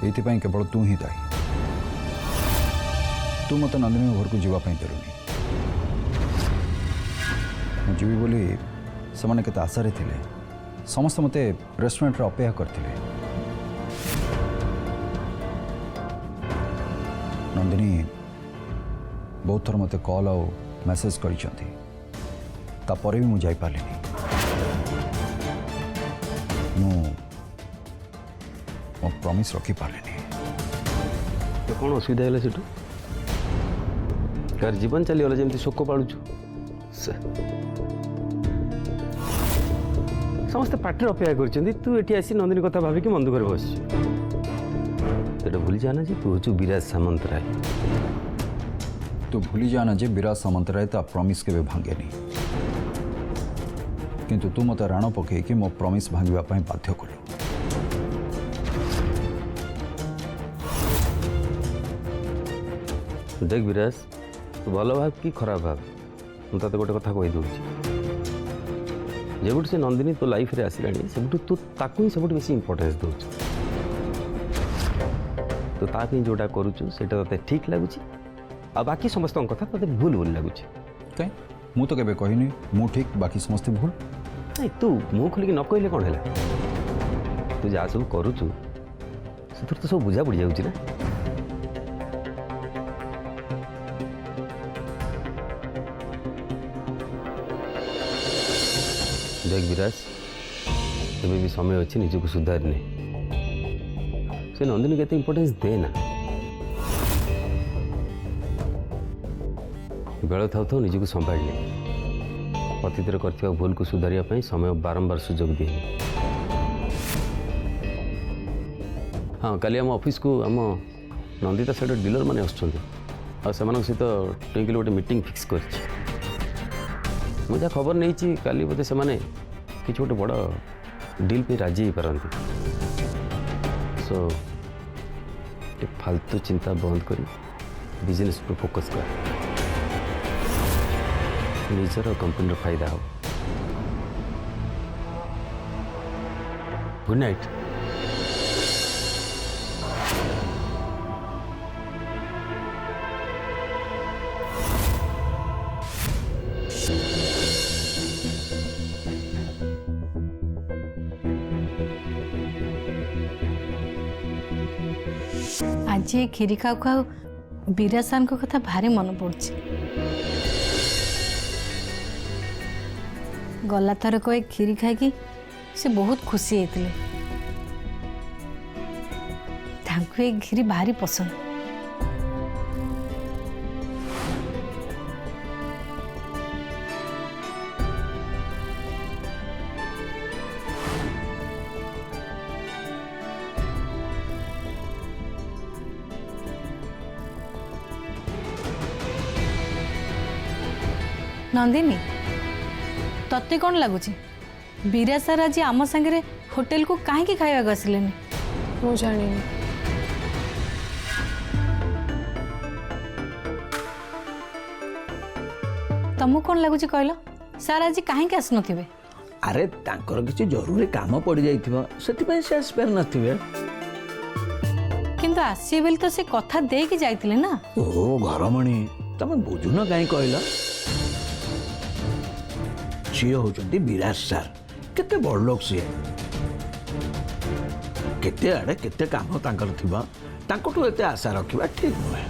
ये केवल तू ही दायी। तू मत नंदिनी घर को जीवाई देलुनी। जीवी बोली से केते आशारे थिले। समस्त मते रेस्टोरेंट रे अपेक्षा करथिले। नंदिनी बहुत थर मते कॉल आउ मेसेज करिसंती। तापर भी मु जाई पारलिनी। मो प्रॉमिस रखी पारलिनी। तो कौन असुविधा है सेठू? कार जीवन चलीगला जमी शोक पालुचु। समस्त पार्टी अपेक्षा कर तू ये आसी नंदिनी कथा भाविक मन दुख बस भूली जाना जी तू हूँ विराज सामंतराय। तू भूली जाना जे विराज सामंतराय ता प्रॉमिस के भांगेनी। किंतु तू मत राण पकईकि मो प्रॉमिस भांगवाई बाध्य कलु। देख विराज तू भल भाव कि खराब भाव मुझे गोटे कथा कही दूँ जब से नंदिनी तो लाइफ रे आसला से तू ताकू ही सब बेसी इंपोर्टेंस दौ तो ताकि जोटा करुचु सेटा तते ठीक लगुच आ बाकी समस्त कथा तते भूल भूल लगुच। कहीं मु तो केबे कहिनी मु ठीक बाकी समस्त भूल। नहीं तू मुँह खोलिक न कहले कौन है तू जहाँ सब करुचु से तो सब बुझा पड़ जाऊँ ना। देख विराज तबे भी समय अच्छे निज को सुधारने से नंदिनी के इंपोर्टेंस देना बेल था तो निज को संभाड़ने अतीत कर भूल को सुधारिया समय बारंबार सुजोग दिए। हाँ काली आम ऑफिस को आम नंदिता साइड डीलर मैंने आसुँच सहित ट्विंकल गोटे मीटिंग फिक्स कर मुझे खबर नहीं काली बोधे से कि गोटे बड़ डील पे राजी हो पारती। सो फालतू चिंता बंद कर बिजनेस पर फोकस कर निजर कंपनी फायदा हो। Good night. आज ये खीरी खाऊ खाऊ विरासान को कथा भारी मन पड़छ। गला थर को एक खीरी खाई से बहुत खुशी होते एक खीरी भारी पसंद। नंदिनी तत्ते कौन लगुच विराज सर आज आम संगे होटेल को कहीं खाइबा आसिले मु जानी तुमको कौन लगुच कहल सर आज कहीं आसन थे? अरे तांकर किसी जरूरी काम पड़ जाइथिबा सेति से आसपार नथिबे किंतु आसी बेल तो से कथा दे के जाइतिले ना। ओ घरमणी तमे बुझुन काई कहला सी होचंती विराज सर केते बड़ लोक सी केते आड़े केते काम तांकर थिबा तांकोटू एते आशा रखिबा ठीक नुहे।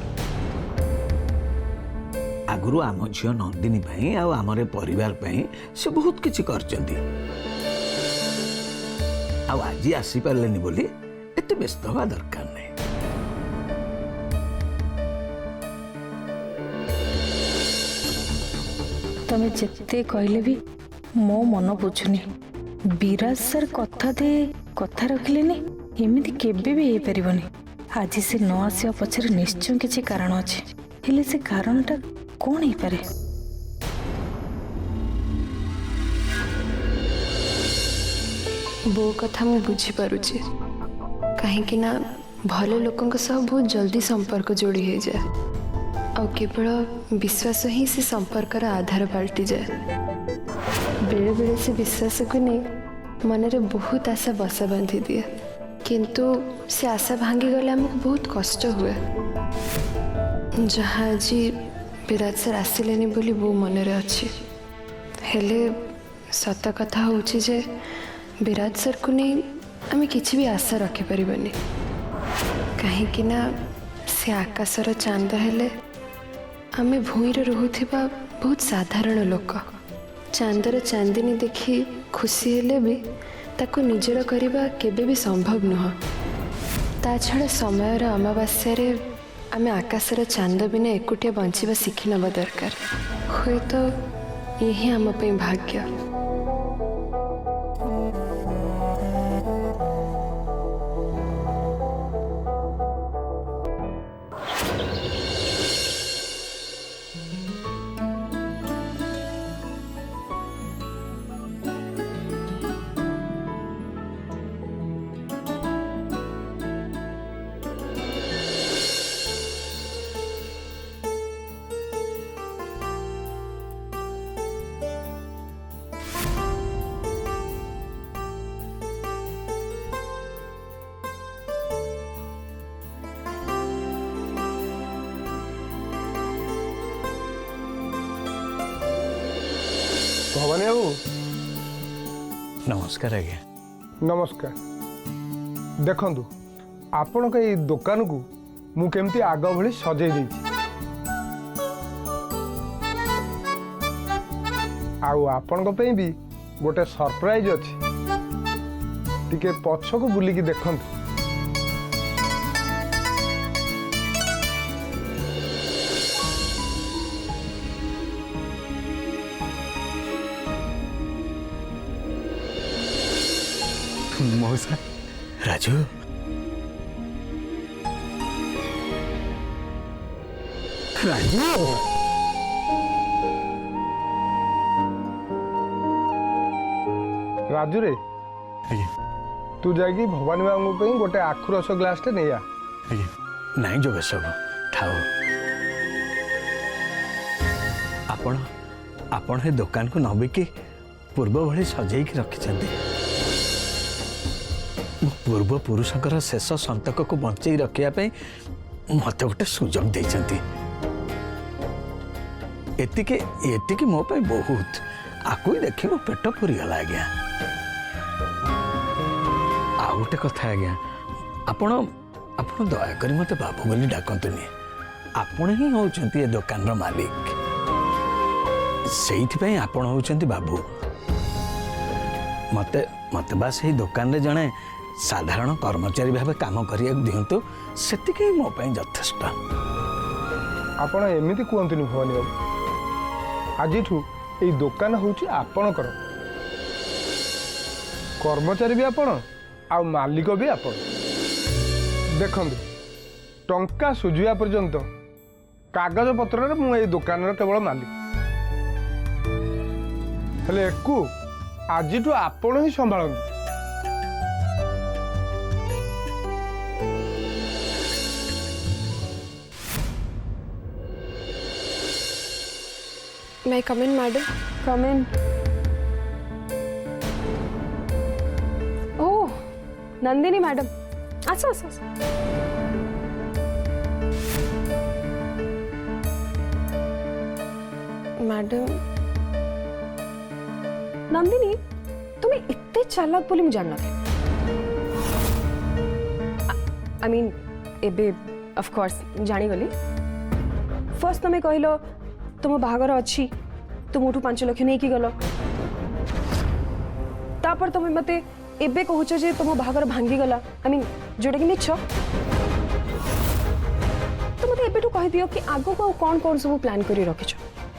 आगुरु आम झियो नंदिनी भाई आ आमरे परिवार पई से बहुत किछि करचंती आ आज आसी पारलेनी बोली एते व्यस्त होवा दरकार नै। तमे जिते कहले भी मो मन बुझुनी विराज सर कथा दे कथा रखिले एमती केबे भी हो पारिबनी। आज से न आसिया पछरे निश्चय किसी कारण अच्छे हेले से कारणटा कौन हो पारे? बो कथा मु बुझी पारुची कहीं ना भल लोकों सह बहुत जल्दी संपर्क जोड़ी हो जाए और केवल विश्वास ही से संपर्कर आधार पलटि जाए। बेले बेले से विश्वास को नहीं मन रे बहुत आशा बसा बांधी दिए किंतु से आशा भांगी गले आमको बहुत कष्ट हुए। जहाँ आज विराज सर आसिलेनी बोली बो मन रे अच्छी हेले सत कथा होची जे विराज सर को नहीं आम किसी भी आशा रखी परिबनी कहीं ना से आकाशर चांद हेले आमे भूईरे रोहुथिबा बहुत साधारण लोक चांदर चांदिनी देखी खुशी हेले भी ताको निजर करिबा केबे भी संभव नुह। ता छड़ा समयर अमावास्या रे आमे आकाशर चांद बिना एकुटिया बंचिबा शिखि नबा दरकार हुए तो यही आम पे भाग्य। भवानी बाबू नमस्कार आज्ञा। नमस्कार। देखंतु आपण के ई दुकान को मु केमती आग भली सजै देछि आउ आपण को पे भी गोटे सरप्राइज अछि टिके पछ को बुली की देखंतु। मौसा राजू राजू राजू रे तू जागी भवानी बाबू पे गोटे आखु रस ग्लास टे नैया। नहीं जोग सब ठाओ आपण आपण हे दुकान को न बिकी पूर्व भली सजै की रखिछंती। पूर्व पुरुषकर शेष संतक को बंचई रखिया मत गोटे सुजोग देइछंती। एतिके मो पे बहुत आकु देखि मो पेट पुरी गला आज्ञा। आ गोटे कथा आज्ञा आपण आपण दया करी मते बाबू बोली डाकंतुनी। आपण ही होउछंती ए दुकान रो मालिक सेइथि पई आपण होउछंती बाबू। मते मते बास ही दुकान रे जणे साधारण कर्मचारी भाव काम करिया दिंतु से मो यथेष्ट। आपण एमिति कहतुनि भवानी बाबू आज ये दुकान हूँ आपणकर कर्मचारी भी आपण आ मालिक भी आपण। देखंतु टंका सुझिया पर्यंत कागज पत्र रे मु ए दुकान केवल मालिक हेले एकु आज आपण ही संभालନ୍ତୁ। मैं कम इन मैडम। कम इन। ओह नंदिनी मैडम अच्छा अच्छा मैडम नंदिनी तुम्हें इतने चालाक बोली मुझे जानना आई मीन एबे ऑफ कोर्स जानी गली। फर्स्ट तुम्हें कहलो तुम बाहागर अच्छी तुम उठू 5 लाख नहीं की गलो तापर तुम मते एबे कहूच जे तुम बाहागर भांगी गला आई मीन जोटा कि मिछ। तो मते एबे कहि दियो कि आगो को कौन कौन सब प्लान करी रखिछ।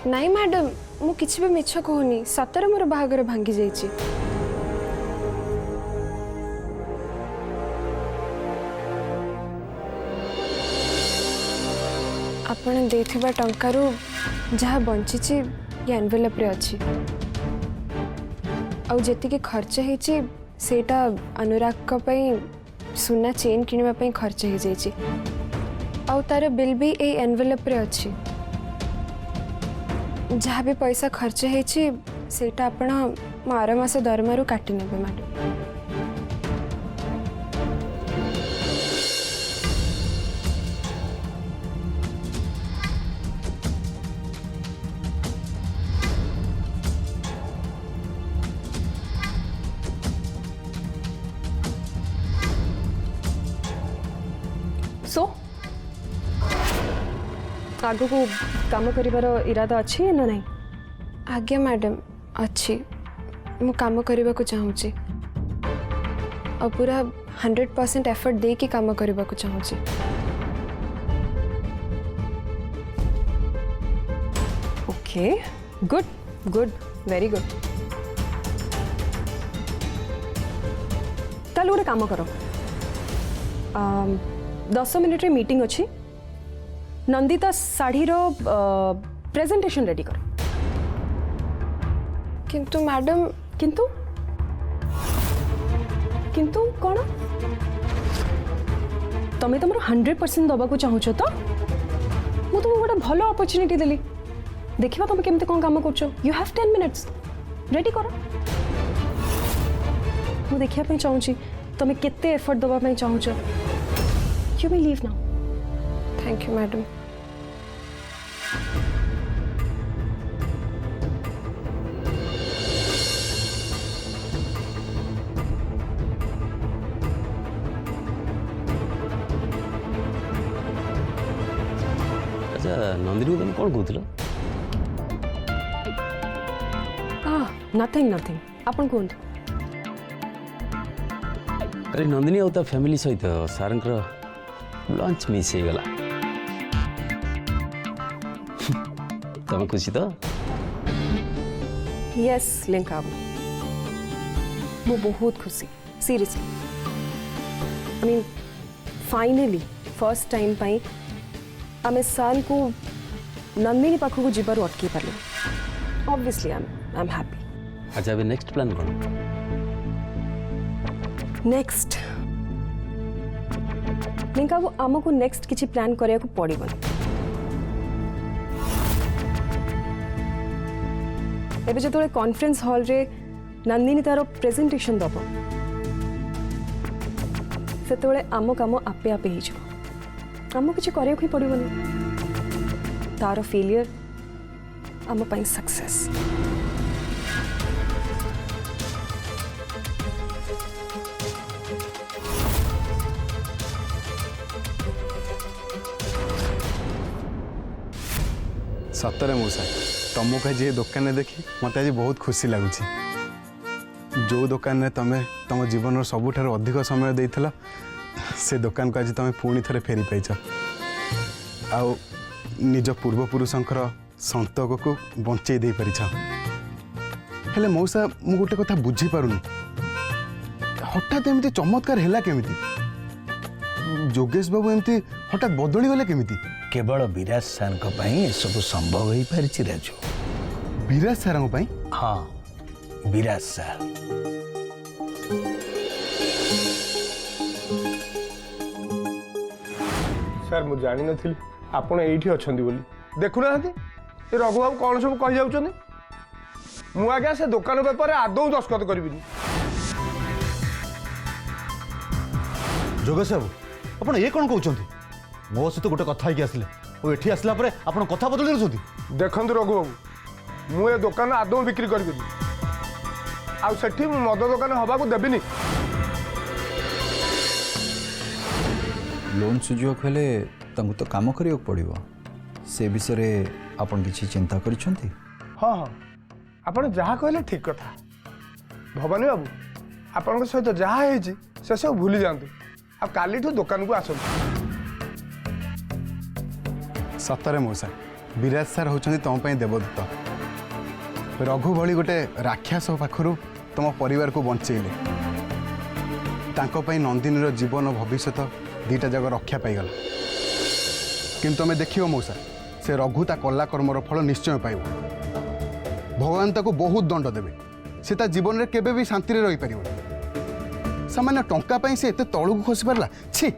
नहीं मैडम मु किछि भी मिछ कहूनी सतरे मोर बाहागर भांगी जाइछि। आपण देथिबा टंकारु जहाँ बंची ये एनवेलप रे अच्छी आउ जेतिके खर्च होइछि सेटा अनुराग का पई सुना चेन किनिबा पई खर्च हो जाइछि आउ तार बिल भी ए एनवेलप रे अच्छी। जहाँ भी पैसा खर्च होइछि सेटा आपण मार मास दरमारू काटि नेबे मैडम। सो आगो को काम करिवार इरादा अच्छी ना नहीं? आज्ञा मैडम अच्छी मु काम करने को चाहूँगी और पूरा 100% एफर्ट दे के काम करने को चाहूँगी। Okay good good very good. ताल गोटे काम कर 10 मिनिट रे मीटिंग अच्छी नंदिता शाढ़ीर प्रेजेंटेशन रेडी कर। किंतु मैडम किंतु किंतु कौन तमें तुम 100% दबा को चाहूच तो मु तुमको गोटे भल अपॉर्चुनिटी देली देखिबा तुम केमते कौन काम करछो। यू हैव 10 मिनिट्स रेडी करो। मु देखिया पे चाहूची तुम केते एफर्ट दबा पे चाहूच। You may leave now. Thank you madam. अच्छा नंदिनी को तुम कौन कहूल? नथिंग नथिंग आपण कहूँ। कल नंदिनी और फैमिली सहित सार लंच मिस हो गला। तुम खुशी तो? यस लिंका मु बहुत खुशी seriously. I mean finally first time पाई आमे साल को नंदिनी पाखु को जीवार अटकी पारे। Obviously I am happy. अच्छा अभी नेक्स्ट प्लान कौन? नेक्स्ट लिंका को आमको नेक्स्ट किसी प्लान करिया को पड़िबन। एबे जो कॉन्फ्रेंस हॉल रे नंदिनी तार प्रेजेंटेशन दब से आम काम आपे आपे हो आम किसी करिया ही पड़िबन। तार फेलियर आम पाई सक्सेस। सतरे मौसा तुमको आज दुकान देखी मत आज बहुत खुशी लगुच। जो दुकान में तुम तुम जीवन सबुठ अधिक समय देइथिला से दुकान को आज तुम पुणी थे फेरी पाइछ। आउ निज पूर्वपुरुषंकर संतक को बंचई दे पारिछ। हेले मौसा मु गोटे कथा बुझी पारुनी हठात एमती चमत्कार हैला केमिति? जोगेश बाबू एमती हठात बदली गले केमिति? केवल विराज सार सब संभव हो पारि राजू। विराज सार? हाँ विराज सार। सर मु जानी नथिली आपण एठी अछंदी बोली। देखुना हती ए रघु बाबू कौन सब कहि जाउछनी। मु आज्ञा से दुकान पेपर आदौ दस्खत करबिनी। जोगेश बाबू आपण ये कौन कहते मो सहित गोटे कथा होगी आसिले और एठी आसला परे आपण कथा बदल देउछंती। देखंतु रघु बाबू मु ए दुकान आदौ बिक्री करबिनी आ सेठी मद दुकान हवा को देबिनी। लोन सुझाव हेले तांको तो काम करियो पड़िबो से विषय रे आपण किछि चिंता करिसंती? हाँ हाँ आपण जहाँ कहले ठीक कथा। भवानी बाबू आपण सहित जहाँ है से सब भूली जातु आ काली दुकान को आसतु। सतरे मौसा विराज सार होचंदी तुम देवदत्त। रघु भली गोटे राक्षस पाखरु तुम परिवार को बंचेले। तांको पई नंदिनीर जीवन भविष्यत दीटा जगह रक्षा पाईगला। किंतु तुम देखियो मौसा से रघु ता कला कर्मर फल निश्चय पाइब। भगवान ताको बहुत दंड देवे। से ता जीवन रे केबे भी शांति रे रही परिबो। सामान्य टंका पई से एते तळु को खसी परला छी।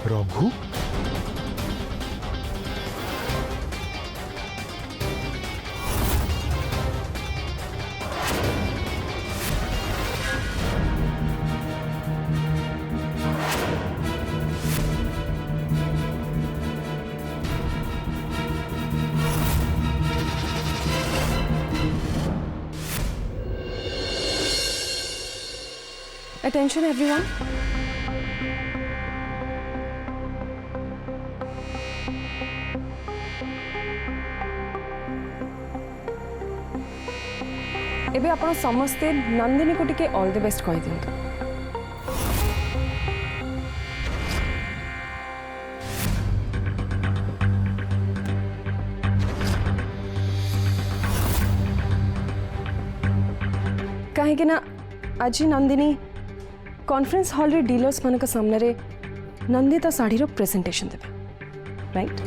Raghu Attention everyone. एबे आपण समस्ते नंदिनी को टिके ऑल द बेस्ट कहि दियंतु। कहीं ना आज नंदिनी कॉन्फ्रेंस हॉल रे डीलर्स मान सामने रे नंदिता साड़ी रो प्रेजेंटेशन देबे, राइट?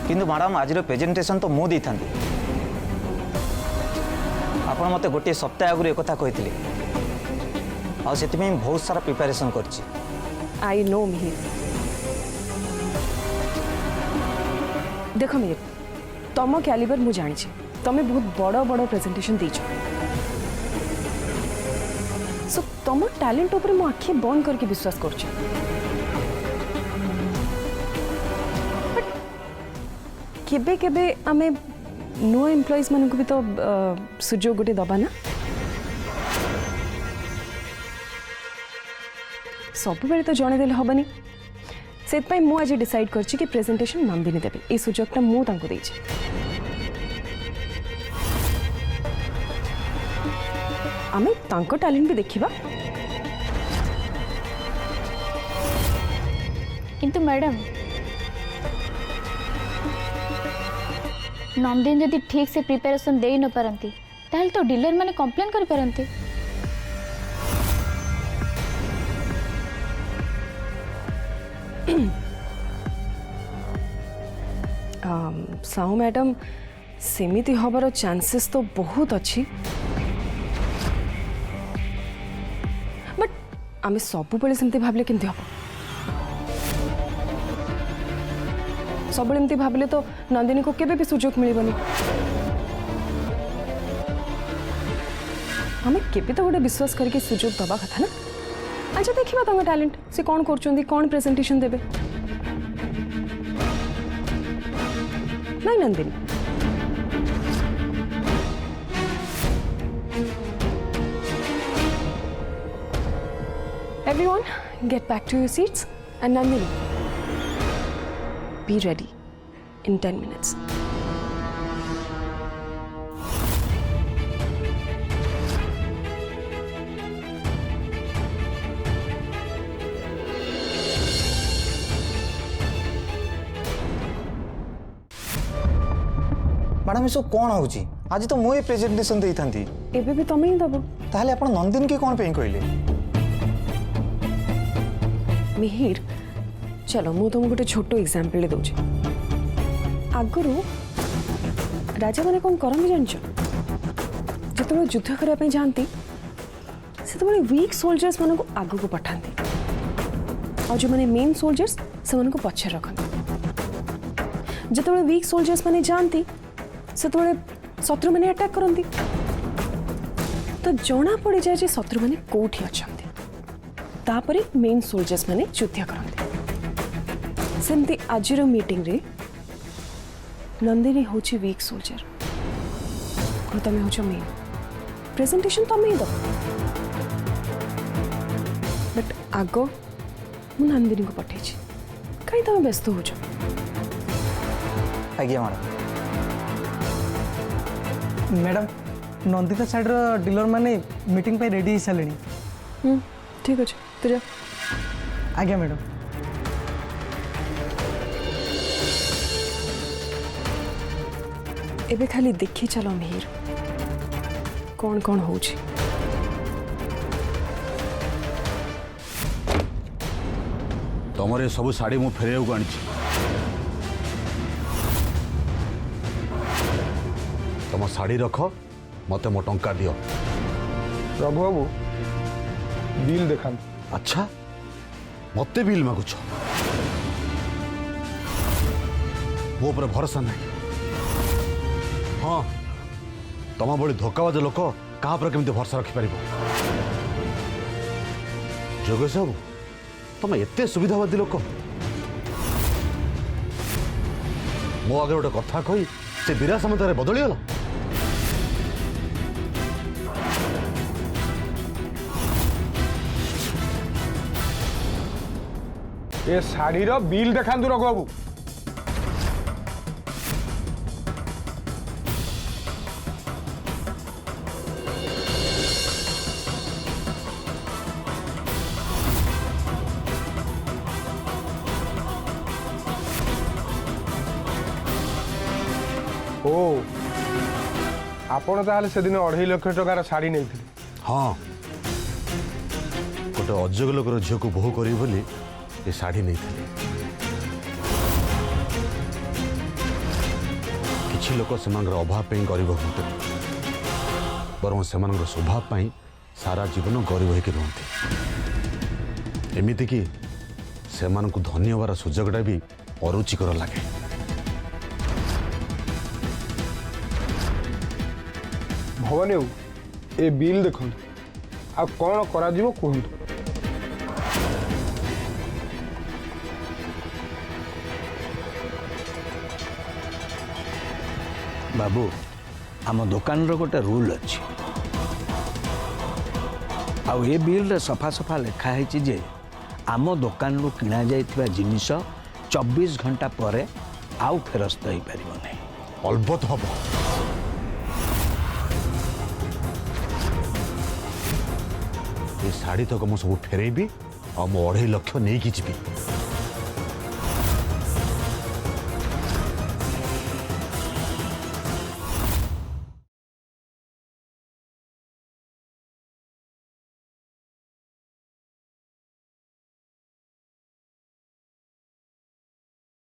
किंतु मैडम आज प्रेजेंटेशन तो मुझे था आपण मते गोटे सप्ताह आगु एक कही से बहुत सारा प्रिपेरेशन कर आई नो मिहिर। देख मिहिर, तुम कैलिबर मु जानी तुम्हें बहुत बड़ बड़ प्रेजेंटेशन दीच, सो तुम टैलेंट ऊपर मु आखि बंद करके विश्वास कर। केबे केबे आमे नुआ एम्प्लॉइज मान को भी तो सुजोग गोटे दबा ना। सब बेले तो जणे देले हबनी, सेत पई मु आज डिसाइड करछि कि प्रेजेंटेशन नंदिनी देबे। ए सुजोगटा मु तांको देछि। आमे तांको टैलेंट भी देखिबा। किंतु मैडम नंदिनी यदि ठीक से प्रिपेरेशन दे न पारती ताहले तो डीलर माने कंप्लेन कर पारती। साहू मैडम सेमिति हबार चांसेस तो बहुत अच्छी, बट आमे सब बेले सेमति भाबले केमति हबो? सब एमती भाविले तो नंदिनी को केबे भी सुजोग मिलबनी। हमें केबे तो गोटे विश्वास करके सुजोग दबा कथा ना। अच्छा देखिबा तंग टैलेंट से कौन करचोंदी, कौन प्रेजेंटेशन देबे। नहीं Nandini, everyone get back to your seats and Nandini, be ready in 10 minutes. Madam ये सब कौन होची? आज तो मुझे प्रेजेंटेशन दे थांती। एबे भी तमे ही दबो। ताहले आपण नंदिनी के कौन पे कहले? मिहिर चलो मु तुमको गोटे छोट एग्जांपल दे आगु राजा मैंने कौन करते जान जो युद्ध करने जाती से वीक सोल्जर्स मान को आग को पठाती और जो मैंने मेन सोल्जर्स से पछे रखती। जो वीक सोल्जर्स मैंने जाती से शत्रु मैंने अटैक करती तो जना पड़ जाए जे शत्रु मैंने कौटी अच्छा तापरे मेन सोल्जर्स मैंने युद्ध करते। सेमती आज मीटिंग रे नंदिनी होची वीक सोल्जर और तमे होचो मेन। प्रेजेंटेशन तमे ही दो बट आगो मु नंदिनी को पठे कहीं तमे व्यस्त होचो। आज्ञा मैडम। मैडम नंदिता साइड रो डीलर माने मीटिंग पे रेडी सारे। ठीक अच्छे तू जा। आज्ञा मैडम। एबे खाली देखी चलो मिहिर कौन कौन होची। तुम ये सब शाड़ी मु फेर को आनी तुम शाड़ी रख मत मो टंका दियो। रघु बाबू बिल देखा। अच्छा मत बिल मागुछ मो पर भरोसा नहीं हाँ तम भली धोकाबाज लोक क्या केमती भरसा रखिपार जोगेश बाबू तुम एत सुविधावादी लोक मो आगे गोटे कथा कही से बीरा समतारे बदलीगला ए शाढ़ीर बिल देखातु रघु बाबू ओ आपण ताहले से दिन 2.5 लाख टकार शाढ़ी नहीं थे हाँ गोटे अजोग लोकर झील को बोह करी बोली ये शाढ़ी नहीं थे किछि लोक से अभाव पे गरीब हूँ बर से स्वभाव सारा जीवन गरीब होकर रुहति एमती कि से धनी हबार सुजोगटा भी अरुचिकर लगे भवानी बाबू ए बिल देखो आ कौन करा जीवो कहतु बाबू आम दुकान गोटे रूल अच्छी आउ ए बिल सफा सफा लिखाई जे आम दुकान रू किणा जाइथिबा जिनिस 24 घंटा पर आउ फेरस्त हो पार नहीं अलबत हम ये शाढ़ी तक मुझे सब फेरबी और मो 2.5 लाख नहीं कि जीवी